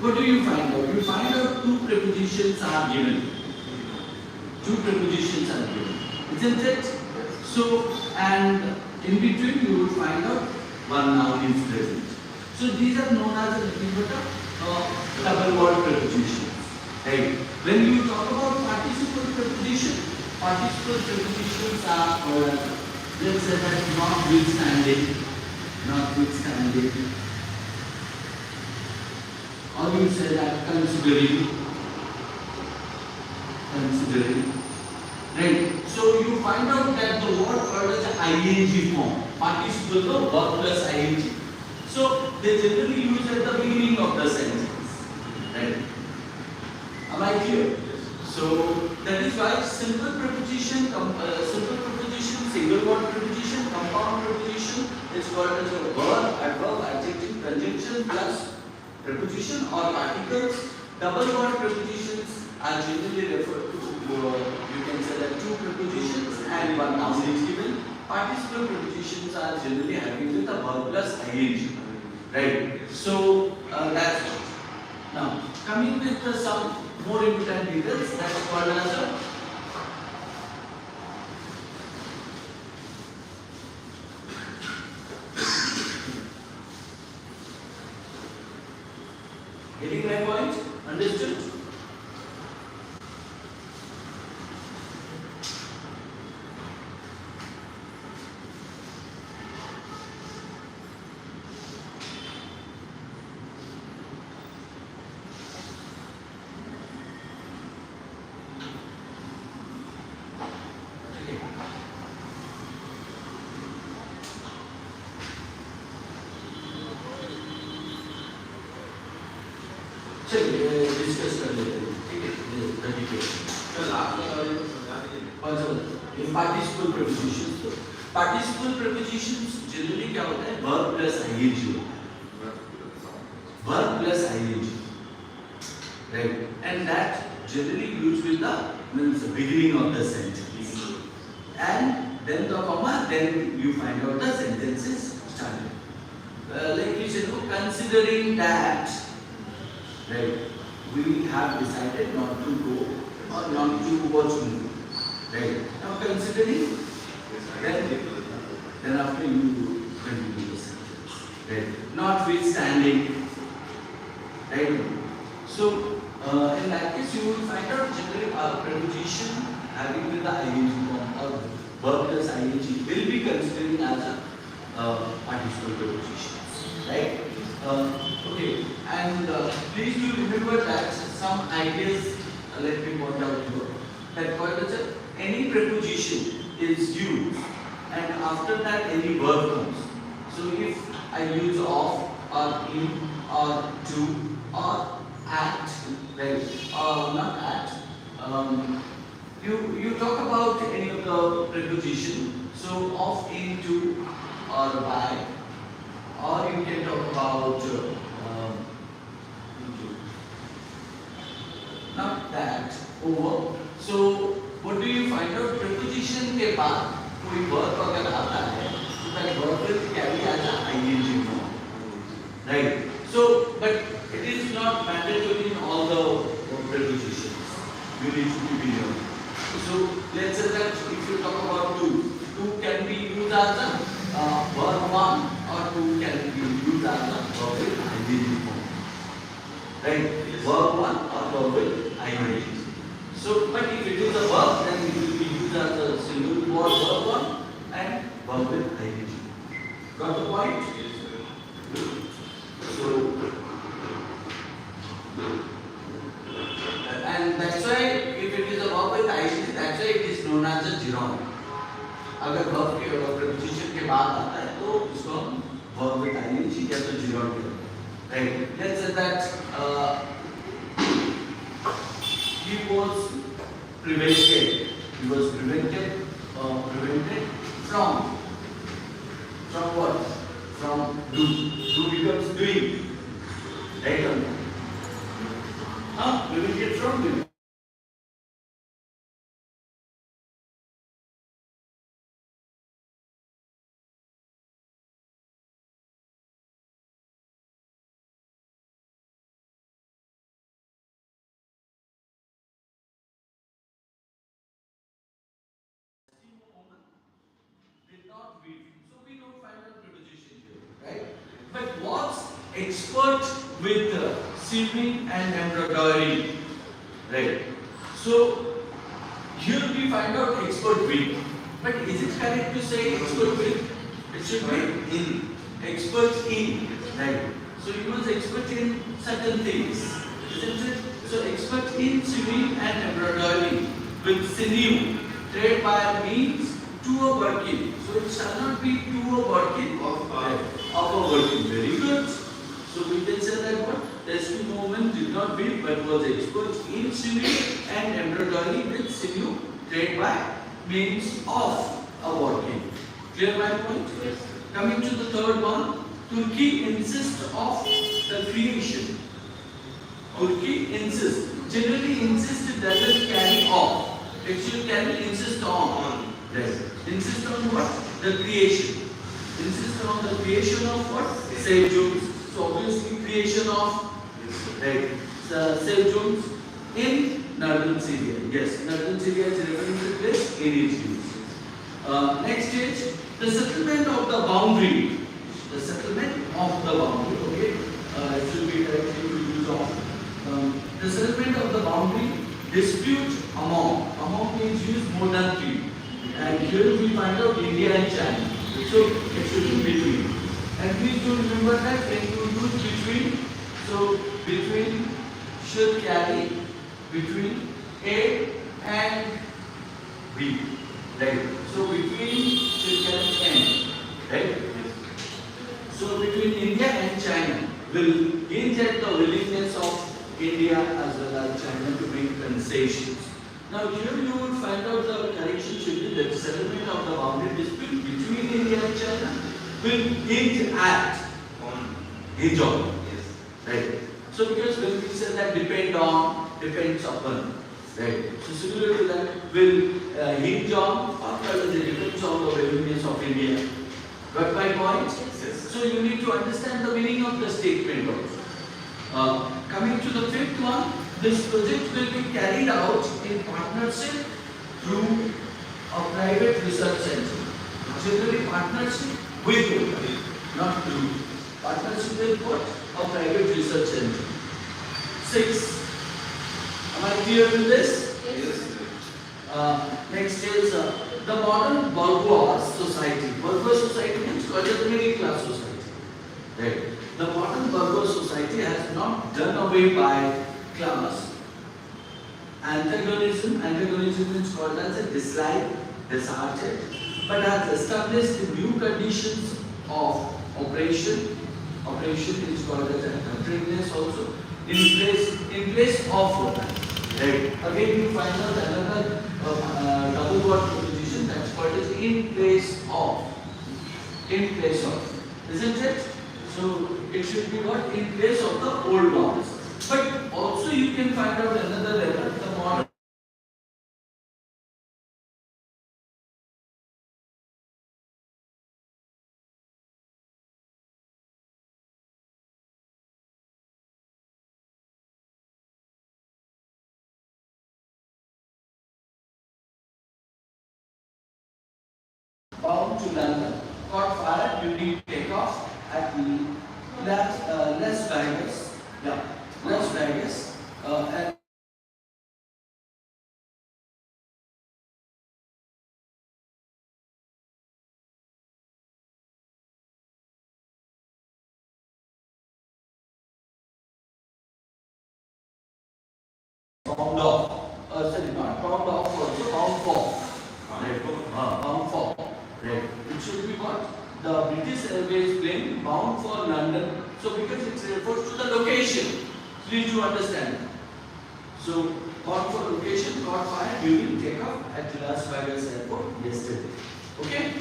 What do you find out? You find out two prepositions are given. Isn't it? So, and in between you will find out one noun is present. So these are known as a double word prepositions. Right? When you talk about participle prepositions are called, let's say that notwithstanding, or you say that considering, right? So you find out that the word called as ing form, participle the verb plus ing. So they generally use at the beginning of the sentence, right? Am I clear? So that is why simple preposition, single word preposition, compound preposition is called as a verb, adverb, adjective, conjunction plus preposition or particles. Double word prepositions are generally referred to, you can say that two prepositions and one noun is given. Participle prepositions are generally having with a verb plus ing, right? So that's it. Now coming with some more important details, that's called as a getting my point? Understood? चलिए discuss कर लेते हैं, ठीक है? तो last में वाले को समझा दीजिए। in participle prepositions. Participle prepositions generally क्या होता है? Verb plus ing. Verb plus ing, right? And that generally used with the means the beginning of the sentence, and then the comma, then you find out the sentence is started. Like we said, considering that, right, we have decided not to go or not to watch movie, right? Now considering, then after you continue the sentence, right? Notwithstanding, right? So in that case you will find out generally a preposition having with the ing form or verb plus ing will be considering as a participle prepositions, right? Okay, and please do remember that some ideas let me point out here. That called as any preposition is used and after that any verb comes. So if I use of or in or to or at, right? Or not at. You talk about any of the preposition. So of, in, to, or by, or you can talk about into. Not that, over. So what do you find out? Preposition के बाद कोई verb अगर आता है तो that verb will carry as a ing form, right? So but it is not mandatory in all the prepositions. You need to be clear. So let's say that if you talk about to can be used as a verb one or to can be used as a verb with ing form, right? Verb one or verb with ing. So, but if it is a verb, then it will be used as a single word verb one and verb with ing. Got the point? So, and that's why if it is a verb with ing, that's why it is known as a gerund. अगर verb के preposition के बाद आता है तो इसको हम verb with ing या तो gerund कहते हैं, right? Let's say that he was prevented. He was prevented from what? From do. Do becomes doing, right? Prevented from doing. Did not weave. So we don't find a preposition here, right? But what's expert with sewing and embroidery, right? So here we find out expert with. But is it correct to say expert with? It should be in. Expert in, right? So he was expert in certain things, isn't it? So expert in sewing and embroidery with sinew, trade by means to a working. So it shall not be to a working of a working. Very good. So we can say that what? The woman did not weave but was expert in sewing and embroidery with sinew, trade by means of a working. Clear my point? Yes. Coming to the third one, Turkey insists of the creation. Turkey insists. Generally insist it doesn't carry off. It should carry insist on. Yes. Insist on what? The creation. Insist on the creation of what? Save Jews. So obviously creation of save Jews in northern Syria. Yes, northern Syria is referring to this in its use. Next is the settlement of the boundary. The settlement of the boundary. Okay, it should be directly to use of. The settlement of the boundary dispute among. Among means used more than three. And here we find out India and China. So it should be between. And please do remember that when you use between, so between should carry between A and B. Right? So between should carry N. Right? So between India and China will hinge at the willingness of India as well as China to make concessions. Now here you will find out the correction should be that settlement of the boundary dispute between India and China will hinge at hinge on. Yes. Right. So because when we say that depends depends upon, right? So similar to that will hinge on or it depends on the willingness of India. Got my point? Yes. So you need to understand the meaning of the statement also. Coming to the fifth one. This project will be carried out in partnership through a private research center. Generally partnership with, not through. Partnership with what? A private research center. 6. Am I clear with this? Yes. Next is the modern bourgeois society. Bourgeois society means called as the middle class society. Right. The modern bourgeois society has not done away by class. Antagonism is called as a dislike deserted, but has established the new conditions of operation. Operation is called as a readiness also in place of work. Right. Again, you find out another double word preposition that's called as in place of. In place of, isn't it? So it should be what? In place of the old ones. But also you can find out another error, the modern bound to London caught fire during takeoff at Las Vegas. Yeah, Las Vegas. And bound off. Sorry, not bound off, also bound for. Right. Bound for. Right. It should be what? The British Airways plane bound for London. So because it refers to the location, please do understand. So bound for location caught fire during takeoff at Las Vegas airport yesterday. Okay.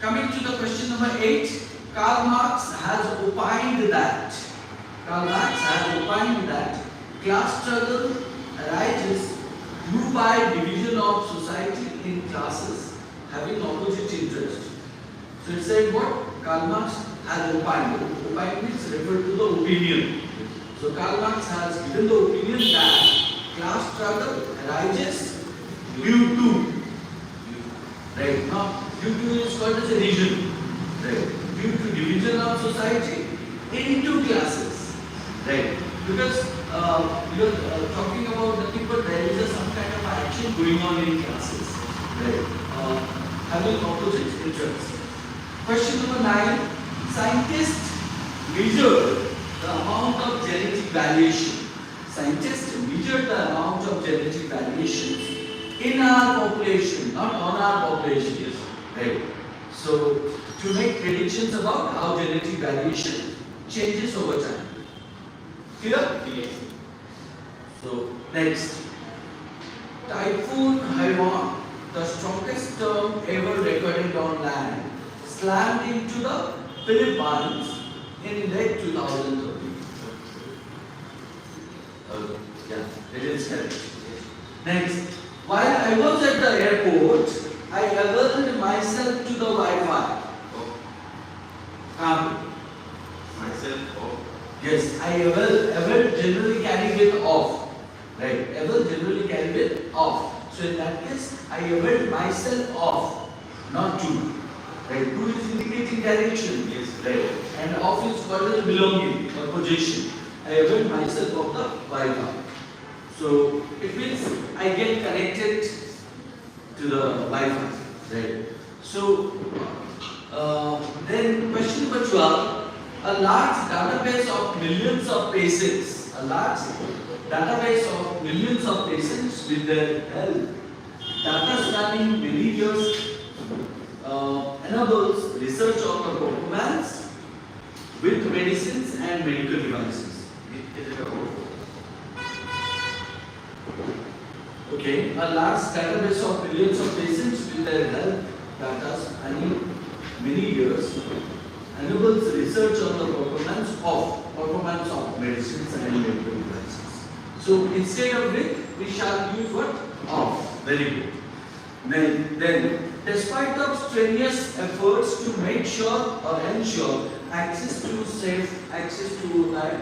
Coming to the question number 8, Karl Marx has opined that class struggle arises due by division of society in classes having opposite interests. So it said what? Karl Marx has opined. Opined means referred to the opinion. So Karl Marx has given the opinion that class struggle arises due to, right? Now, due to is called as a reason, right? Due to division of society into classes, right? Because you are talking about nothing but there is some kind of action going on in classes, right? Having opposite interests. Question number 9. Scientists measure the amount of genetic variation. Scientists measure the amount of genetic variations in our population, not on our population. Yes. Right. So to make predictions about how genetic variation changes over time. Clear? Yes. So next, Typhoon Haiwan, the strongest storm ever recorded on land, slammed into the Philippines in late 2013. Yeah, it is correct. Next, while I was at the airport, I availed myself to the Wi-Fi. Myself of? Yes, I avail generally carry with off. Right, avail generally carry with off. So in that case, I availed myself of, not to. Right, to is indicating direction. Yes, right. And off is called as belonging or possession. I availed myself of the Wi-Fi. So it means I get connected to the Wi-Fi. Right. So then question number 12. A large database of millions of patients. A large database of millions of patients with their health data spanning many years enables research on the performance with medicines and medical devices. Okay, a large database of millions of patients with their health data spanning many years enables research on the performance of medicines and medical devices. So instead of with, we shall use what? Of. Very good. Then despite of strenuous efforts to make sure or ensure access to right,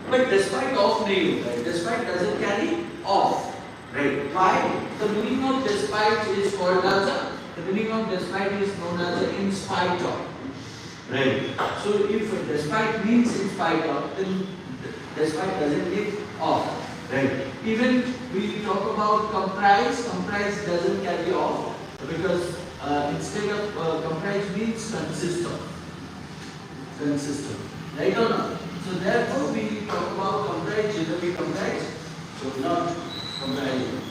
but despite of name, right? Despite doesn't carry off, right? Why? The meaning of despite is called as the meaning of despite is known as in spite of. Right. So if despite means in spite of, then despite doesn't mean of. Right. Even we talk about comprise doesn't carry off because instead of comprise means consist of. Right or not? So therefore we talk about comprise, generally comprise, so not comprising.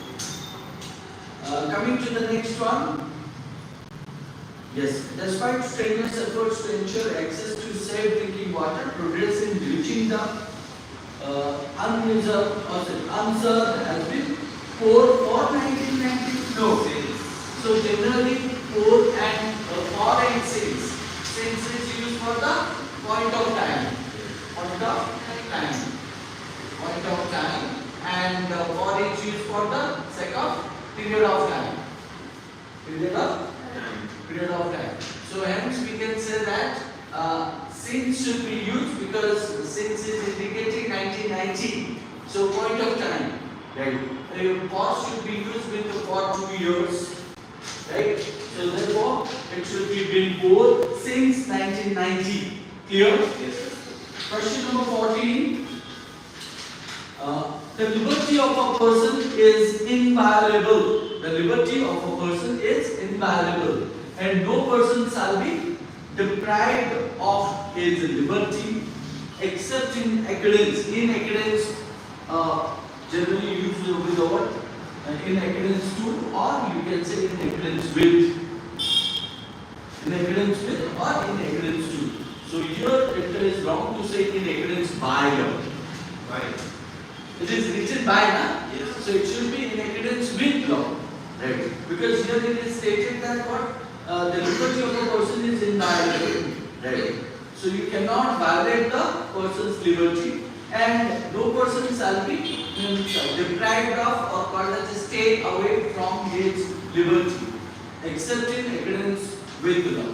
Coming to the next one. Yes, despite strenuous efforts to ensure access to safe drinking water, progress in reaching the unserved has been poor for 1990. No. So generally poor and since is used for the point of time. Point of time, and for is used for the sake of period of time. Period of time. So hence we can say that since should be used because since is indicating 1990. So point of time. Right. For should be used with the for 2 years. Right. So therefore it should be been both since 1990. Clear? Yes. Question number 14. The liberty of a person is inviolable. The liberty of a person is inviolable, and no person shall be deprived of his liberty except in accordance. In accordance, generally used with the word in accordance to, or you can say in accordance with. In accordance with or in accordance to. So here it is wrong to say in accordance by. Right. It is written by, na? Yes. So it should be in accordance with law. Right. Because here it is stated that what the liberty of a person is inviolable. Right. So you cannot violate the person's liberty, and no person shall be deprived of or called as stay away from his liberty except in accordance with the law.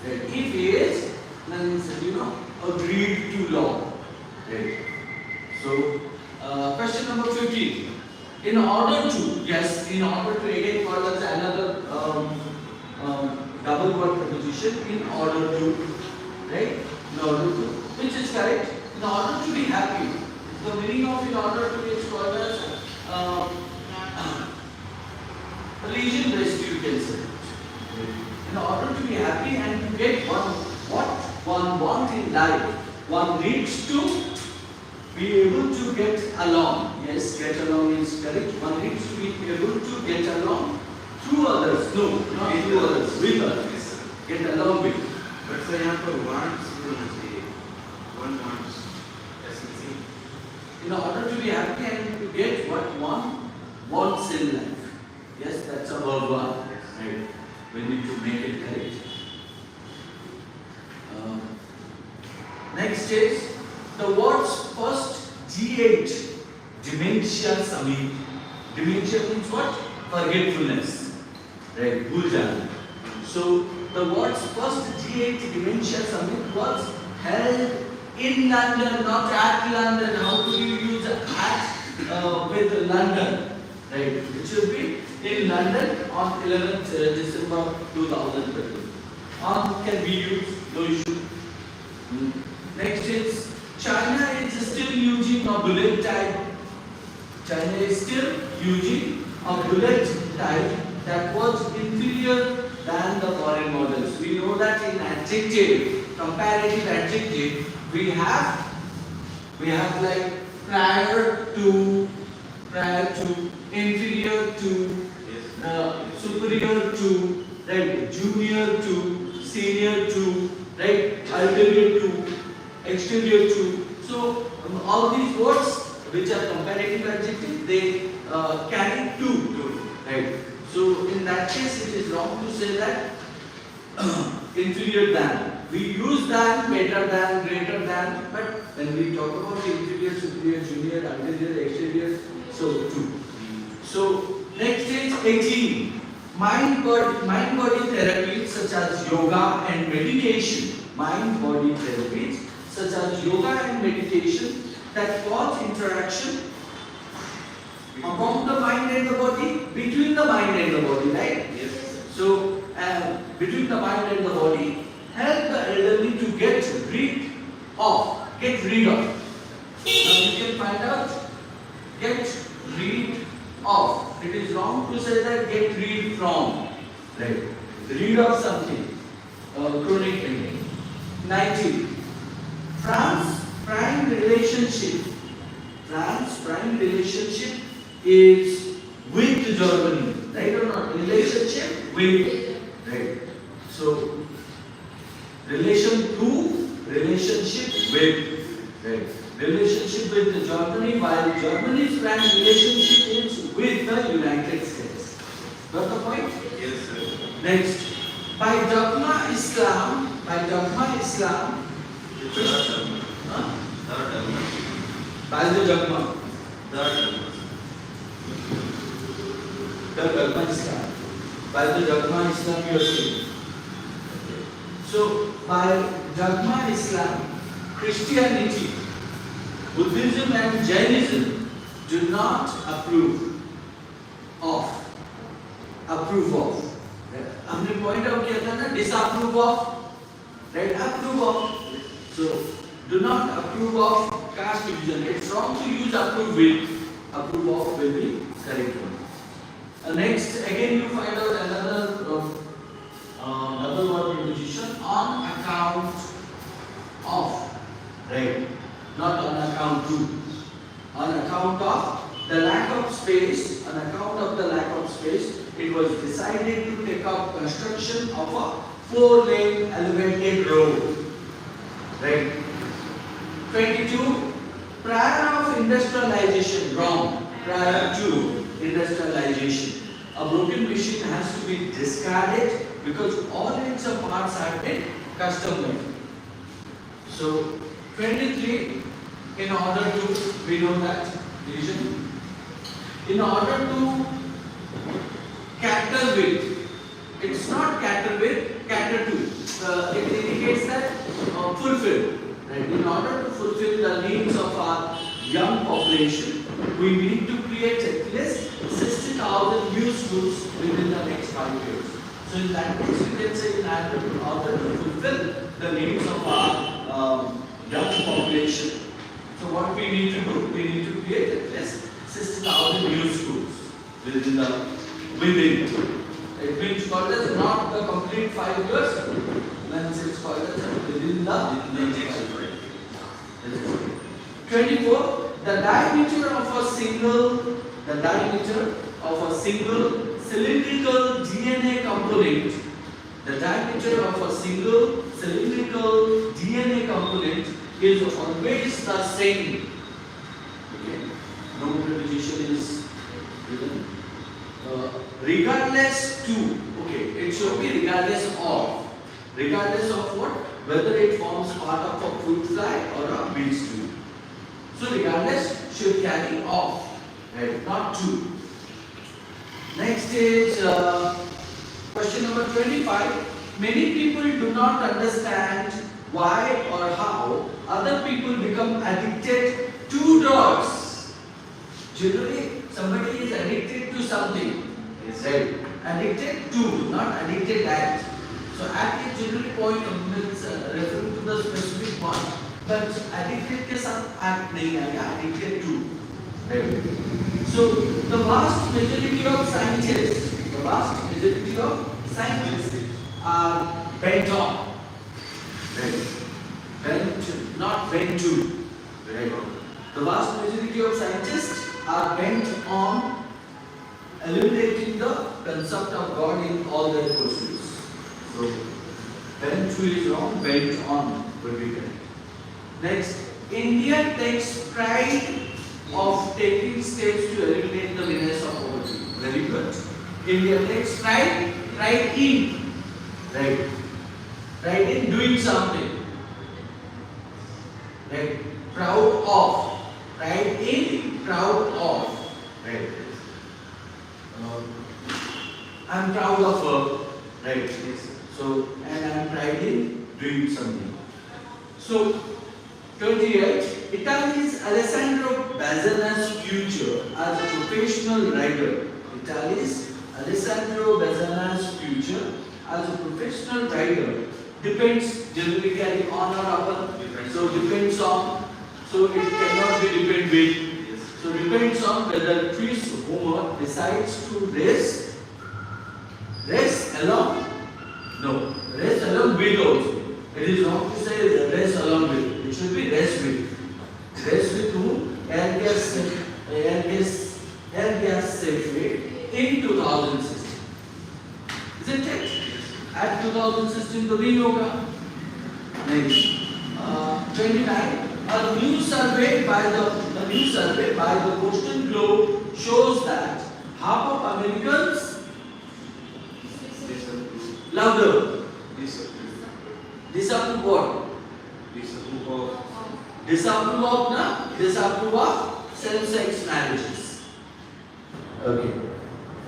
Right. If he is, then agreed to law. Right. So question number 15. In order to again call as another double word preposition. In order to, right? In order to, which is correct. In order to be happy. The meaning of in order to is called as religion based, you can say. In order to be happy and to get what one wants in life, one needs to be able to get along. Yes, get along is correct. One needs to be able to get along through others. No, not through others, with others. Get along with. But sir, यहाँ पर wants होना चाहिए. One wants. SNC. In order to be happy and to get what one wants in life. Yes, that's a verb one. Right. We need to make it correct. Next is the words first G8, dementia samit. Dementia means what? Forgetfulness. Right, bhul jana. So the words first G8, dementia samit was held in London, not at London. How do you use at with London? Right, it should be in London on 11th December 2013. On can be used, no issue. Next is China is still using a bullet type. China is still using a bullet type that was inferior than the foreign models. We know that in adjective, comparative adjective, we have like prior to, inferior to, superior to, right, junior to, senior to, right, ulterior to, exterior to. So all these words which are comparative adjective, they carry to, right. So in that case, it is wrong to say that inferior than. We use than, better than, greater than, but when we talk about inferior, superior, junior, ulterior, exterior, so to. So next is 18. Mind-body therapies such as yoga and meditation. Mind-body therapies such as yoga and meditation that cause interaction among the mind and the body, between the mind and the body, right? Yes. So between the mind and the body, help the elderly to get rid of. Now you can find out, get rid of. It is wrong to say that get rid from. Right? Rid of something. Chronic pain. 19. France prime relationship is with Germany. Right or not? with, right? So relation to, relationship with, right? Relationship with the Germany, while Germany's prime relationship is with the United States. Got the point? Yes, sir. Next, by dogma Islam, huh? By the dogma, Islam, by the dogma Islam you are saying. So by dogma Islam, Christianity, Buddhism and Jainism do not approve of. हमने point out किया था ना, disapprove of, right? Approve of. So do not approve of caste division. It's wrong to use approve with. Approve of will be correct one. Next, again you find out another word preposition on account of, right? Not on account to. On account of the lack of space, it was decided to take up construction of a 4-lane elevated road. Right? 22. Prior of industrialization, wrong. Prior to industrialization, a broken machine has to be discarded because all its parts have been custom made. So 23. In order to, we know that division. In order to cater with, it's not cater with, cater to. It indicates that fulfill. Right? In order to fulfill the needs of our young population, we need to create at least 60,000 new schools within the next 5 years. So in that case, we can say in order to fulfill the needs of our young population. So what we need to do, we need to create at least 60,000 new schools within. It means called as not the complete 5 years, then it's called as within the next 5 years. 24. The diameter of a single cylindrical DNA component. The diameter of a single cylindrical DNA component is always the same. Okay. No preposition is given. Regardless to. Okay. It should be regardless of. Regardless of what? Whether it forms part of a fruit fly or a bee stew. So regardless should carry off. Right? Not to. Next is question number 25. Many people do not understand why or how other people become addicted to drugs. Generally, somebody is addicted to something. Right? Addicted to, not addicted at. So at is generally point means referring to the specific one. But addicted के साथ act नहीं आएगा. Addicted to. Right? So the vast majority of scientists are bent on. Right? Bent, not bent to. Right? The vast majority of scientists are bent on eliminating the concept of God in all their pursuits. So bent to is wrong, bent on would be correct. Next, India takes pride of taking steps to eliminate the menace of poverty. Very good. India takes pride in, right? Pride in doing something. Right? Proud of. Pride in, proud of. Right? I'm proud of her. Right? So, and I'm pride in doing something. So, 28. Italy's Alessandro Bazzana's future as a professional rider. Italy's Alessandro Bazzana's future as a professional rider depends, generally carry on or upon. So depends on. So it cannot be depend with. So depends on whether Chris Homer decides to race along. No, race along with also. It is wrong to say race along with. It should be race with. Race with whom? Air gas safeway in 2016. Is 2000 system तो नहीं होगा, नहीं। 29 a new survey by the Boston Globe shows that half of Americans louder disapprove what? Disapprove of same-sex marriages. Okay.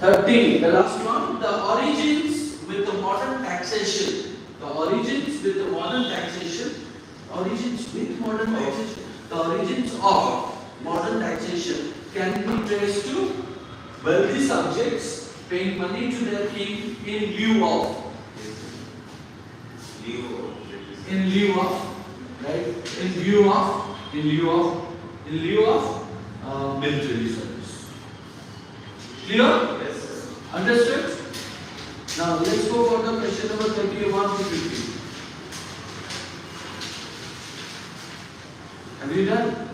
13, the last one, the origins with the modern taxation. The origins with the modern taxation. The origins of modern taxation can be traced to wealthy subjects paying money to their king in lieu of, right? In lieu of military service. Clear? Yes, sir. Understood? Now let's go for the question number 31 to 50. Have you done?